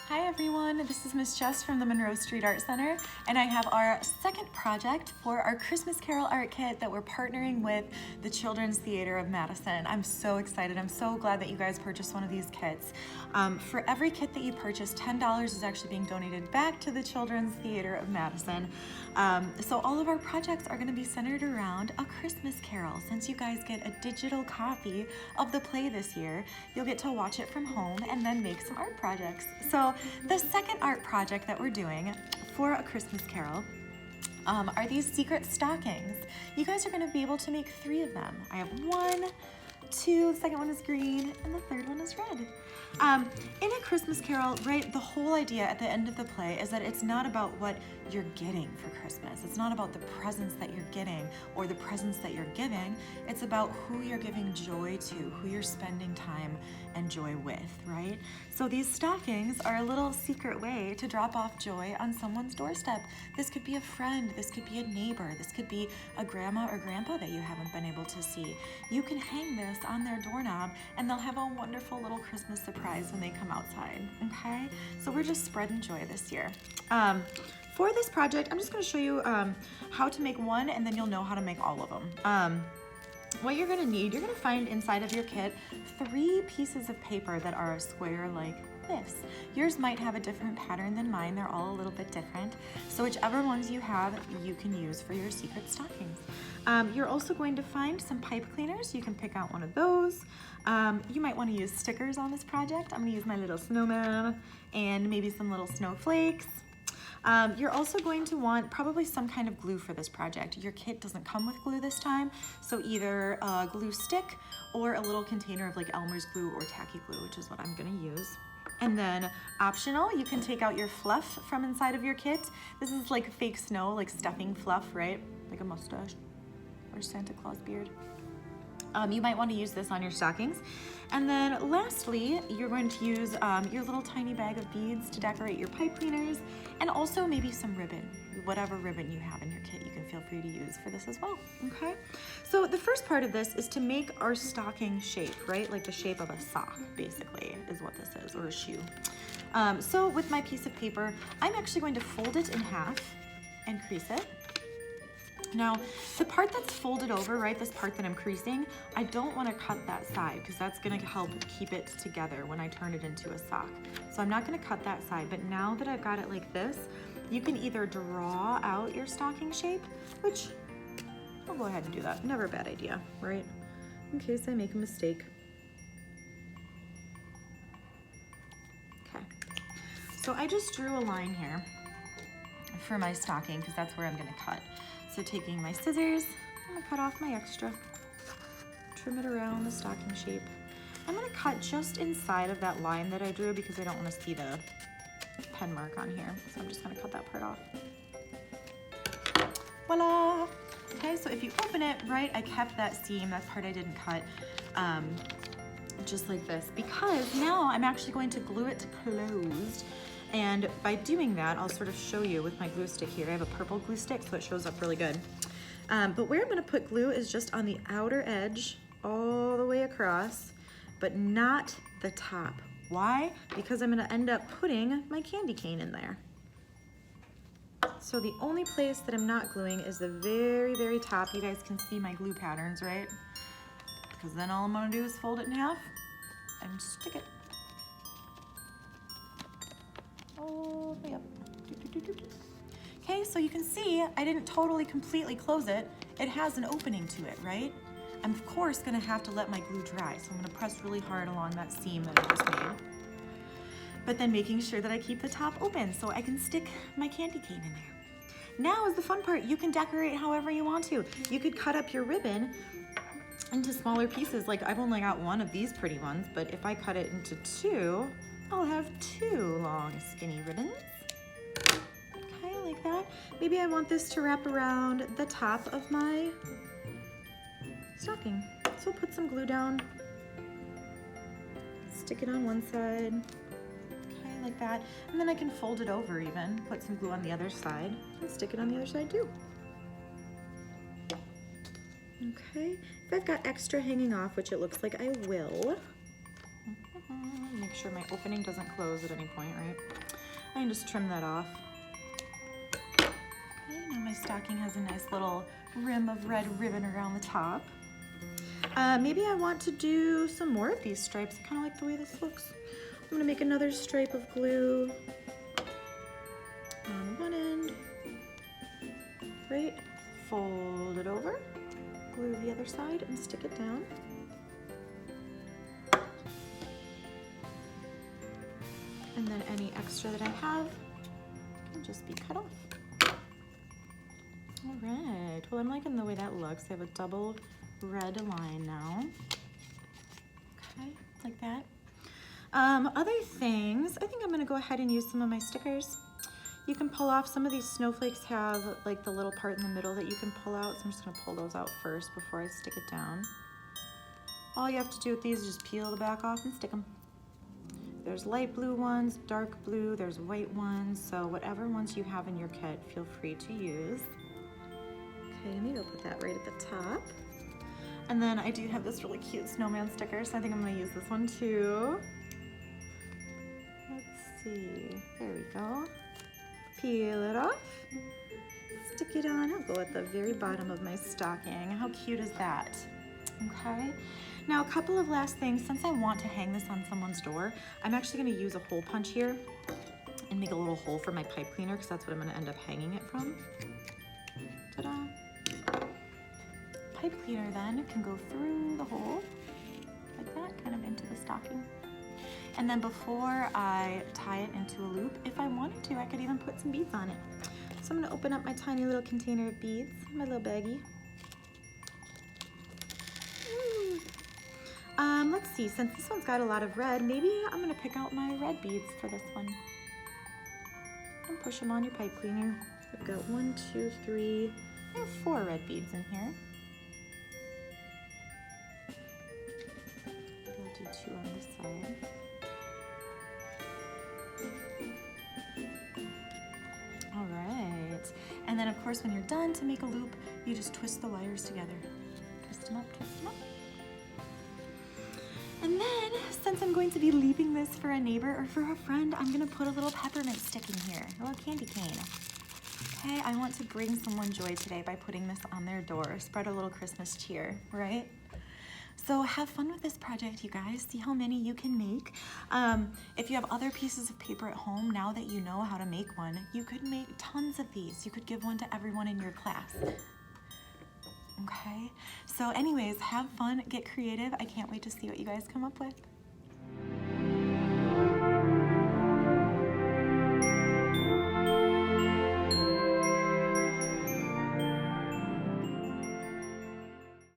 Hi everyone, this is Miss Jess from the Monroe Street Art Center, and I have our second project for our Christmas Carol art kit that we're partnering with the Children's Theater of Madison. I'm so excited. I'm so glad that you guys purchased one of these kits. For every kit that you purchase, $10 is actually being donated back to the Children's Theater of Madison. So all of our projects are going to be centered around A Christmas Carol. Since you guys get a digital copy of the play this year, you'll get to watch it from home and then make some art projects. So the second art project that we're doing for A Christmas Carol are these secret stockings. You guys are going to be able to make 3 of them. I have 1, 2, the second one is green, and the third one is red. In A Christmas Carol, right, the whole idea at the end of the play is that it's not about what you're getting for Christmas. It's not about the presents that you're getting or the presents that you're giving. It's about who you're giving joy to, who you're spending time and joy with, right? So these stockings are a little secret way to drop off joy on someone's doorstep. This could be a friend, this could be a neighbor, this could be a grandma or grandpa that you haven't been able to see. You can hang this on their doorknob and they'll have a wonderful little Christmas surprise when they come outside, okay? So we're just spreading joy this year. For this project, I'm just gonna show you how to make one, and then you'll know how to make all of them. What you're gonna need, you're gonna find inside of your kit 3 pieces of paper that are a square like this. Yours might have a different pattern than mine. They're all a little bit different. So whichever ones you have, you can use for your secret stockings. You're also going to find some pipe cleaners. You can pick out one of those. You might want to use stickers on this project. I'm going to use my little snowman and maybe some little snowflakes. You're also going to want probably some kind of glue for this project. Your kit doesn't come with glue this time, so either a glue stick or a little container of like Elmer's glue or tacky glue, which is what I'm gonna use. And then optional, you can take out your fluff from inside of your kit. This is like fake snow, like stuffing fluff, right? Like a mustache or Santa Claus beard. You might want to use this on your stockings. And then lastly, you're going to use your little tiny bag of beads to decorate your pipe cleaners, and also maybe some ribbon. Whatever ribbon you have in your kit, you can feel free to use for this as well, okay? So the first part of this is to make our stocking shape, right? Like the shape of a sock, basically, is what this is, or a shoe. So with my piece of paper, I'm actually going to fold it in half and crease it. Now, the part that's folded over, right, this part that I'm creasing, I don't want to cut that side because that's going to help keep it together when I turn it into a sock. So I'm not going to cut that side, but now that I've got it like this, you can either draw out your stocking shape, which I'll go ahead and do that. Never a bad idea, right? In case I make a mistake. Okay, so I just drew a line here for my stocking because that's where I'm going to cut. So taking my scissors, I'm gonna cut off my extra, trim it around the stocking shape. I'm gonna cut just inside of that line that I drew because I don't wanna see the pen mark on here. So I'm just gonna cut that part off. Voila! Okay, so if you open it, right, I kept that seam, that part I didn't cut, just like this, because now I'm actually going to glue it closed. And by doing that, I'll sort of show you with my glue stick here. I have a purple glue stick, so it shows up really good. But where I'm gonna put glue is just on the outer edge, all the way across, but not the top. Why? Because I'm gonna end up putting my candy cane in there. So the only place that I'm not gluing is the very, very top. You guys can see my glue patterns, right? Because then all I'm gonna do is fold it in half and stick it. All the way up. Okay, so you can see I didn't totally completely close it. It has an opening to it, right? I'm of course gonna have to let my glue dry, so I'm gonna press really hard along that seam that I just made. But then making sure that I keep the top open so I can stick my candy cane in there. Now is the fun part. You can decorate however you want to. You could cut up your ribbon into smaller pieces. Like I've only got 1 of these pretty ones, but if I cut it into 2, I'll have 2 long skinny ribbons. Okay, like that. Maybe I want this to wrap around the top of my stocking. So put some glue down, stick it on one side, okay, like that. And then I can fold it over even, put some glue on the other side, and stick it on the other side too. Okay, if I've got extra hanging off, which it looks like I will, make sure my opening doesn't close at any point, right? I can just trim that off. Okay, now my stocking has a nice little rim of red ribbon around the top. Maybe I want to do some more of these stripes. I kind of like the way this looks. I'm gonna make another stripe of glue on one end, right? Fold it over, glue the other side, and stick it down. And then any extra that I have can just be cut off. All right, well, I'm liking the way that looks. I have a double red line now. Okay, like that. Other things, I think I'm gonna go ahead and use some of my stickers. You can pull off, some of these snowflakes have like the little part in the middle that you can pull out, so I'm just gonna pull those out first before I stick it down. All you have to do with these is just peel the back off and stick them. There's light blue ones, dark blue, there's white ones, so whatever ones you have in your kit, feel free to use. Okay, maybe I'll put that right at the top. And then I do have this really cute snowman sticker, so I think I'm gonna use this one too. Let's see, there we go. Peel it off, stick it on. I'll go at the very bottom of my stocking. How cute is that? Okay. Now a couple of last things. Since I want to hang this on someone's door, I'm actually gonna use a hole punch here and make a little hole for my pipe cleaner, because that's what I'm gonna end up hanging it from. Ta-da. Pipe cleaner then can go through the hole like that, kind of into the stocking. And then before I tie it into a loop, if I wanted to, I could even put some beads on it. So I'm gonna open up my tiny little container of beads, my little baggie. Let's see, since this one's got a lot of red, maybe I'm gonna pick out my red beads for this one. And push them on your pipe cleaner. I've got 1, 2, 3, I have 4 red beads in here. I'll do 2 on this side. All right, and then of course when you're done, to make a loop, you just twist the wires together. Twist them up, twist them up. And then, since I'm going to be leaving this for a neighbor or for a friend, I'm gonna put a little peppermint stick in here, a little candy cane. Okay, I want to bring someone joy today by putting this on their door, spread a little Christmas cheer, right? So have fun with this project, you guys. See how many you can make. If you have other pieces of paper at home, now that you know how to make one, you could make tons of these. You could give one to everyone in your class. Okay, so anyways, have fun, get creative. I can't wait to see what you guys come up with.